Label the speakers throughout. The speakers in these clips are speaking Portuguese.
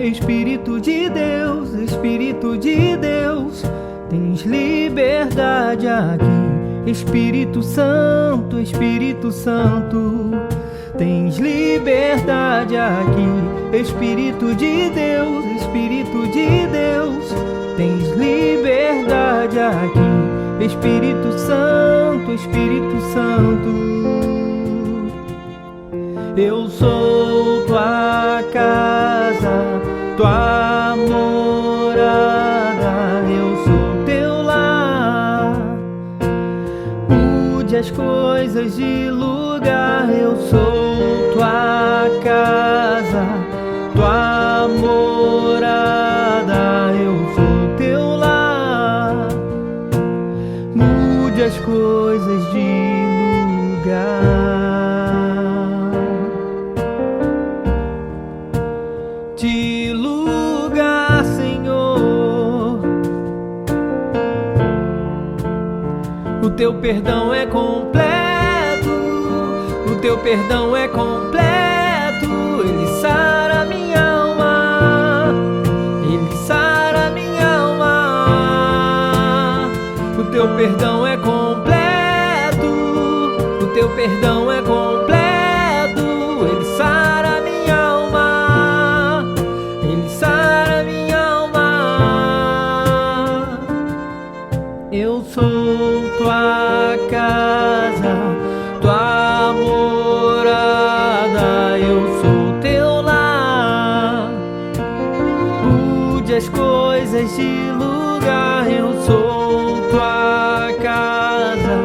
Speaker 1: Espírito de Deus, Espírito de Deus, tens liberdade aqui. Espírito Santo, Espírito Santo, tens liberdade aqui. Espírito de Deus, Espírito de Deus, tens liberdade aqui. Espírito Santo, Espírito Santo, eu sou tua casa, tua morada, eu sou teu lar. Mude as coisas de lugar, eu sou tua casa, tua morada, eu sou teu lar. Mude as coisas de lugar. De lugar, Senhor, o teu perdão é completo, o teu perdão é completo, ele sara minha alma, ele sara minha alma. O teu perdão é completo, o teu perdão é completo, ele sara minha alma, ele sara minha alma. Eu sou tua casa, tua morada, eu sou teu lar. Mude as coisas de lugar, eu sou tua casa,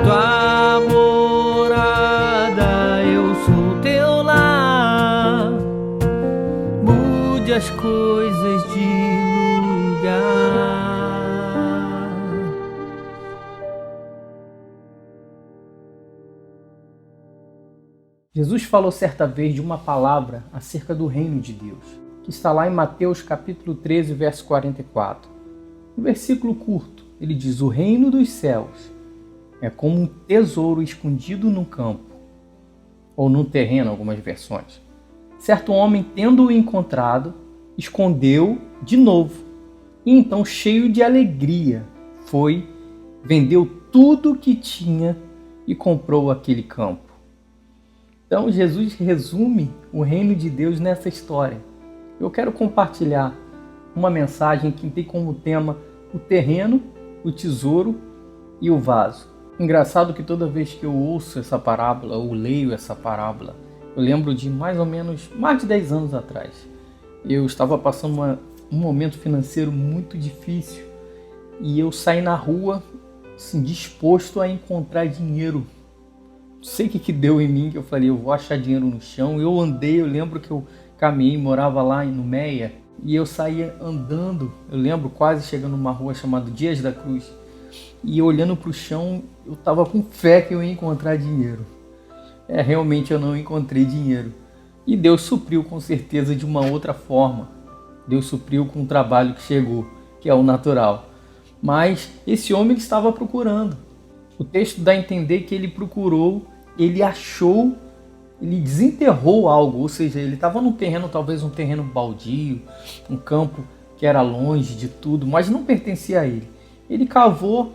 Speaker 1: tua morada, eu sou teu lar. Mude as coisas de lugar. Jesus falou certa vez de uma palavra acerca do reino de Deus, que está lá em Mateus capítulo 13, verso 44. Um versículo curto, ele diz: o reino dos céus é como um tesouro escondido no campo, ou num terreno, algumas versões. Certo homem, tendo-o encontrado, escondeu de novo, e então, cheio de alegria, foi, vendeu tudo o que tinha e comprou aquele campo. Então, Jesus resume o reino de Deus nessa história. Eu quero compartilhar uma mensagem que tem como tema o terreno, o tesouro e o vaso. Engraçado que toda vez que eu ouço essa parábola ou leio essa parábola, eu lembro de mais ou menos mais de 10 anos atrás. Eu estava passando um momento financeiro muito difícil e eu saí na rua assim, disposto a encontrar dinheiro. Não sei o que deu em mim, que eu falei, eu vou achar dinheiro no chão. Eu andei, eu lembro que eu caminhei, morava lá no Meia, e eu saía andando, eu lembro quase chegando numa rua chamada Dias da Cruz, e olhando para o chão, eu estava com fé que eu ia encontrar dinheiro. Realmente eu não encontrei dinheiro. E Deus supriu com certeza de uma outra forma. Deus supriu com o trabalho que chegou, que é o natural. Mas esse homem ele estava procurando. O texto dá a entender que ele procurou, ele achou, ele desenterrou algo, ou seja, ele estava num terreno, talvez um terreno baldio, um campo que era longe de tudo, mas não pertencia a ele. Ele cavou,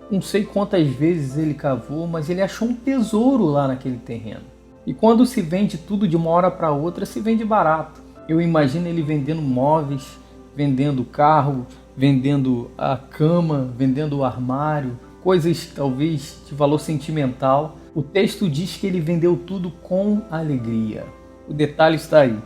Speaker 1: não sei quantas vezes ele cavou, mas ele achou um tesouro lá naquele terreno. E quando se vende tudo de uma hora para outra, se vende barato. Eu imagino ele vendendo móveis, vendendo carro, vendendo a cama, vendendo o armário, coisas talvez de valor sentimental. O texto diz que ele vendeu tudo com alegria. O detalhe está aí.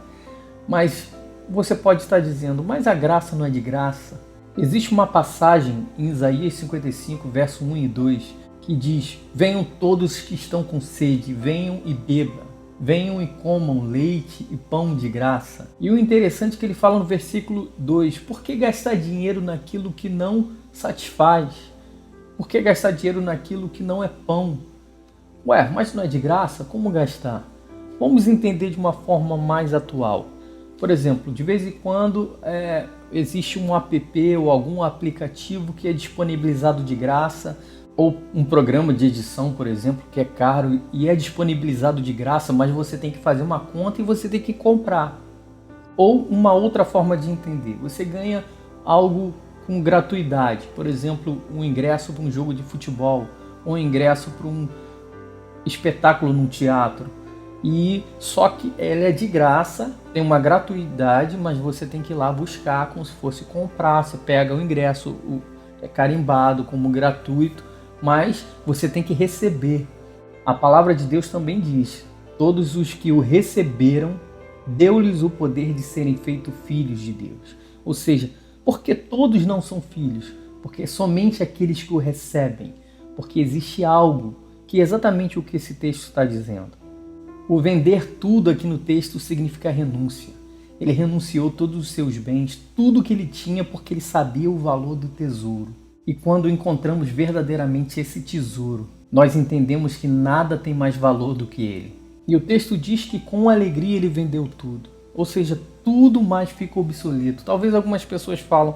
Speaker 1: Mas você pode estar dizendo, mas a graça não é de graça? Existe uma passagem em Isaías 55, verso 1 e 2, que diz: venham todos que estão com sede, venham e bebam. Venham e comam leite e pão de graça. E o interessante é que ele fala no versículo 2, por que gastar dinheiro naquilo que não satisfaz? Por que gastar dinheiro naquilo que não é pão? Ué, mas não é de graça? Como gastar? Vamos entender de uma forma mais atual. Por exemplo, de vez em quando existe um app ou algum aplicativo que é disponibilizado de graça, ou um programa de edição, por exemplo, que é caro e é disponibilizado de graça, mas você tem que fazer uma conta e você tem que comprar. Ou uma outra forma de entender, você ganha algo com gratuidade, por exemplo, um ingresso para um jogo de futebol, ou um ingresso para um espetáculo num teatro. E só que ela é de graça, tem uma gratuidade, mas você tem que ir lá buscar como se fosse comprar. Você pega o ingresso, é carimbado como gratuito, mas você tem que receber. A palavra de Deus também diz: todos os que o receberam, deu-lhes o poder de serem feitos filhos de Deus. Ou seja, porque todos não são filhos, porque somente aqueles que o recebem, porque existe algo que é exatamente o que esse texto está dizendo. O vender tudo aqui no texto significa renúncia. Ele renunciou todos os seus bens, tudo que ele tinha, porque ele sabia o valor do tesouro. E quando encontramos verdadeiramente esse tesouro, nós entendemos que nada tem mais valor do que ele. E o texto diz que com alegria ele vendeu tudo. Ou seja, tudo mais fica obsoleto. Talvez algumas pessoas falam: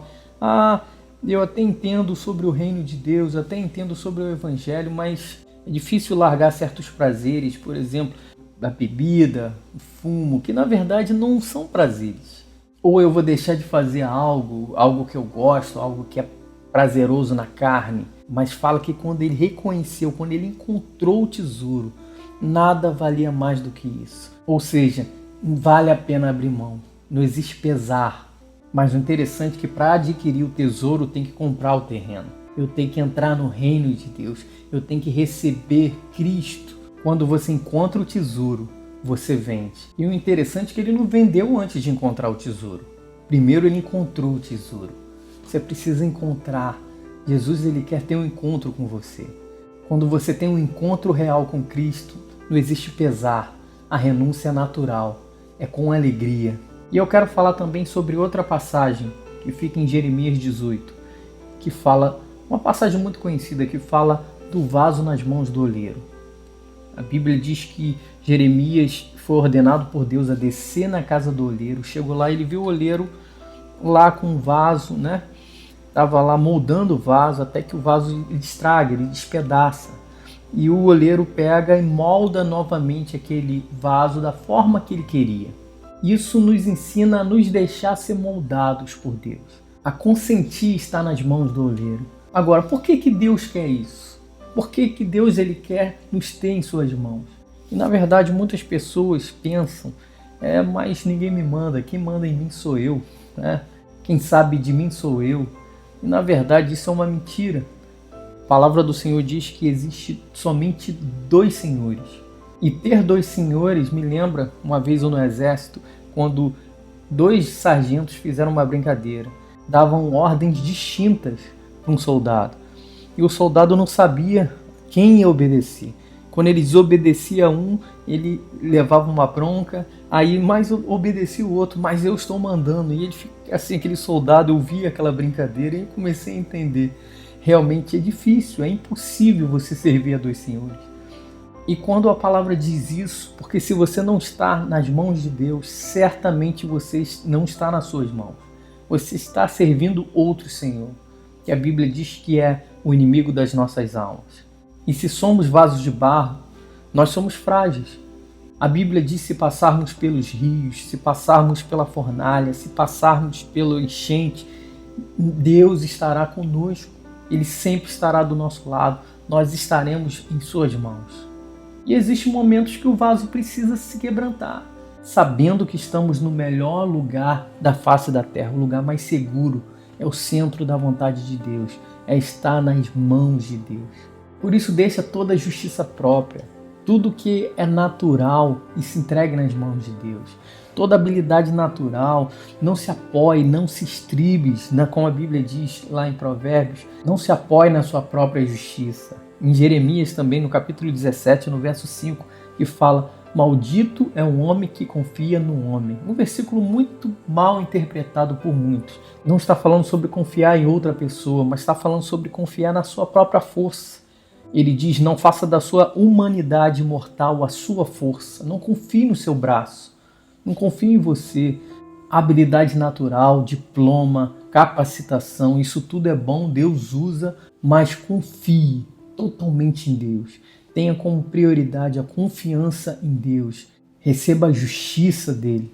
Speaker 1: eu até entendo sobre o reino de Deus, até entendo sobre o evangelho, mas é difícil largar certos prazeres, por exemplo, da bebida, o fumo, que na verdade não são prazeres. Ou eu vou deixar de fazer algo que eu gosto, algo que é prazeroso na carne. Mas fala que quando ele reconheceu, quando ele encontrou o tesouro, nada valia mais do que isso. Ou seja, vale a pena abrir mão. Não existe pesar. Mas o interessante é que para adquirir o tesouro tem que comprar o terreno. Eu tenho que entrar no reino de Deus. Eu tenho que receber Cristo. Quando você encontra o tesouro, você vende. E o interessante é que ele não vendeu antes de encontrar o tesouro. Primeiro ele encontrou o tesouro. Você precisa encontrar. Jesus, ele quer ter um encontro com você. Quando você tem um encontro real com Cristo, não existe pesar. A renúncia é natural. É com alegria. E eu quero falar também sobre outra passagem que fica em Jeremias 18, que fala, uma passagem muito conhecida, que fala do vaso nas mãos do oleiro. A Bíblia diz que Jeremias foi ordenado por Deus a descer na casa do oleiro. Chegou lá, ele viu o oleiro lá com um vaso, né? Estava lá moldando o vaso até que o vaso estraga, ele despedaça. E o oleiro pega e molda novamente aquele vaso da forma que ele queria. Isso nos ensina a nos deixar ser moldados por Deus. A consentir estar nas mãos do oleiro. Agora, por que Deus quer isso? Por que Deus ele quer nos ter em suas mãos? E na verdade muitas pessoas pensam, mas ninguém me manda, quem manda em mim sou eu, né? Quem sabe de mim sou eu. E na verdade isso é uma mentira. A palavra do Senhor diz que existe somente 2 senhores. E ter 2 senhores me lembra uma vez eu no exército, quando 2 sargentos fizeram uma brincadeira. Davam ordens distintas para um soldado. E o soldado não sabia quem ia obedecer. Quando ele desobedecia um, ele levava uma bronca, aí mais obedecia o outro, mas eu estou mandando. E ele fica assim, aquele soldado, eu via aquela brincadeira e eu comecei a entender. Realmente é difícil, é impossível você servir a 2 senhores. E quando a palavra diz isso, porque se você não está nas mãos de Deus, certamente você não está nas suas mãos. Você está servindo outro senhor, que a Bíblia diz que é o inimigo das nossas almas. E se somos vasos de barro, nós somos frágeis. A Bíblia diz: se passarmos pelos rios, se passarmos pela fornalha, se passarmos pelo enchente, Deus estará conosco. Ele sempre estará do nosso lado. Nós estaremos em suas mãos. E existem momentos que o vaso precisa se quebrantar, sabendo que estamos no melhor lugar da face da terra, o lugar mais seguro. É o centro da vontade de Deus, é estar nas mãos de Deus. Por isso deixa toda a justiça própria, tudo que é natural e se entregue nas mãos de Deus. Toda habilidade natural, não se apoie, não se estribe, como a Bíblia diz lá em Provérbios, não se apoie na sua própria justiça. Em Jeremias também, no capítulo 17, no verso 5, que fala: maldito é o homem que confia no homem. Um versículo muito mal interpretado por muitos. Não está falando sobre confiar em outra pessoa, mas está falando sobre confiar na sua própria força. Ele diz: não faça da sua humanidade mortal a sua força. Não confie no seu braço. Não confie em você. Habilidade natural, diploma, capacitação, isso tudo é bom, Deus usa, mas confie totalmente em Deus. Tenha como prioridade a confiança em Deus. Receba a justiça dele.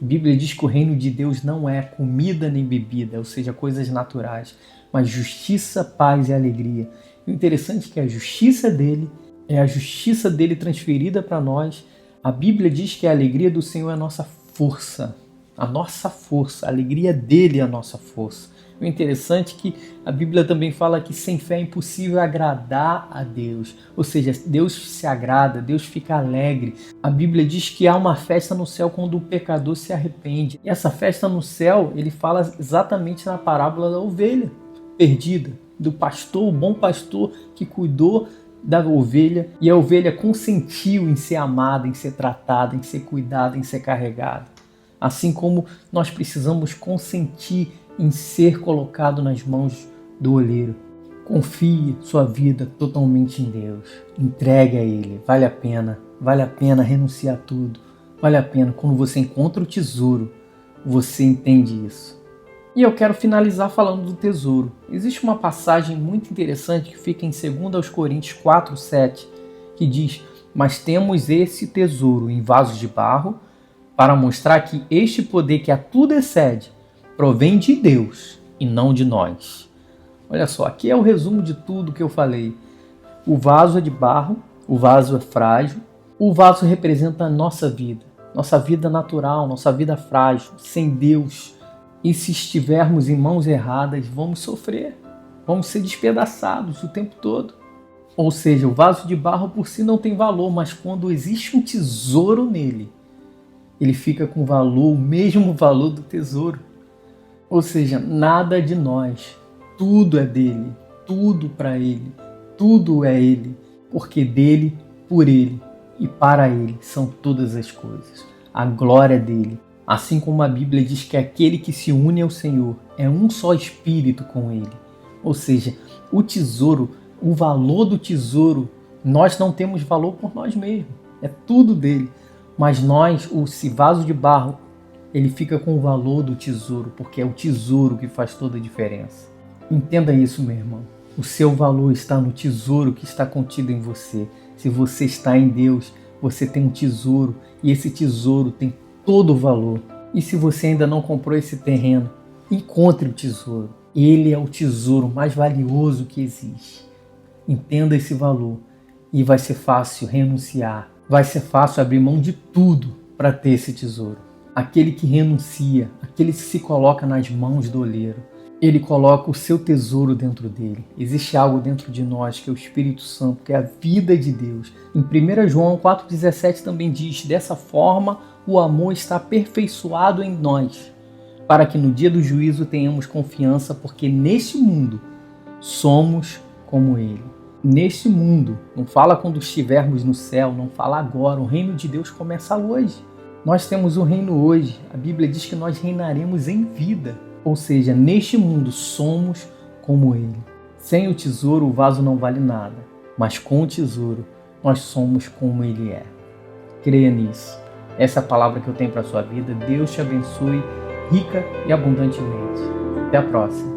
Speaker 1: A Bíblia diz que o reino de Deus não é comida nem bebida, ou seja, coisas naturais, mas justiça, paz e alegria. O interessante é que a justiça dele é a justiça dele transferida para nós. A Bíblia diz que a alegria do Senhor é a nossa força, a alegria dele é a nossa força. O interessante é que a Bíblia também fala que sem fé é impossível agradar a Deus. Ou seja, Deus se agrada, Deus fica alegre. A Bíblia diz que há uma festa no céu quando o pecador se arrepende. E essa festa no céu, ele fala exatamente na parábola da ovelha perdida, do pastor, o bom pastor que cuidou da ovelha e a ovelha consentiu em ser amada, em ser tratada, em ser cuidada, em ser carregada. Assim como nós precisamos consentir em ser colocado nas mãos do oleiro. Confie sua vida totalmente em Deus. Entregue a Ele. Vale a pena renunciar a tudo. Vale a pena. Quando você encontra o tesouro, você entende isso. E eu quero finalizar falando do tesouro. Existe uma passagem muito interessante que fica em 2 Coríntios 4:7, que diz: mas temos esse tesouro em vasos de barro, para mostrar que este poder que a tudo excede provém de Deus e não de nós. Olha só, aqui é o resumo de tudo que eu falei. O vaso é de barro, o vaso é frágil, o vaso representa a nossa vida natural, nossa vida frágil, sem Deus. E se estivermos em mãos erradas, vamos sofrer, vamos ser despedaçados o tempo todo. Ou seja, o vaso de barro por si não tem valor, mas quando existe um tesouro nele, ele fica com valor, o mesmo valor do tesouro. Ou seja, nada de nós, tudo é dele, tudo para ele, tudo é ele, porque dele, por ele e para ele são todas as coisas. A glória é dele. Assim como a Bíblia diz que aquele que se une ao Senhor é um só espírito com ele. Ou seja, o tesouro, o valor do tesouro, nós não temos valor por nós mesmos, é tudo dele. Mas nós, esse vaso de barro, ele fica com o valor do tesouro, porque é o tesouro que faz toda a diferença. Entenda isso, meu irmão. O seu valor está no tesouro que está contido em você. Se você está em Deus, você tem um tesouro e esse tesouro tem todo o valor. E se você ainda não comprou esse terreno, encontre o tesouro. Ele é o tesouro mais valioso que existe. Entenda esse valor e vai ser fácil renunciar. Vai ser fácil abrir mão de tudo para ter esse tesouro. Aquele que renuncia, aquele que se coloca nas mãos do oleiro, ele coloca o seu tesouro dentro dele. Existe algo dentro de nós que é o Espírito Santo, que é a vida de Deus. Em 1 João 4,17 também diz: dessa forma o amor está aperfeiçoado em nós, para que no dia do juízo tenhamos confiança, porque neste mundo somos como ele. Neste mundo, não fala quando estivermos no céu, não fala agora, o reino de Deus começa hoje. Nós temos o reino hoje, a Bíblia diz que nós reinaremos em vida, ou seja, neste mundo somos como ele. Sem o tesouro o vaso não vale nada, mas com o tesouro nós somos como ele é. Creia nisso. Essa é a palavra que eu tenho para a sua vida. Deus te abençoe rica e abundantemente. Até a próxima.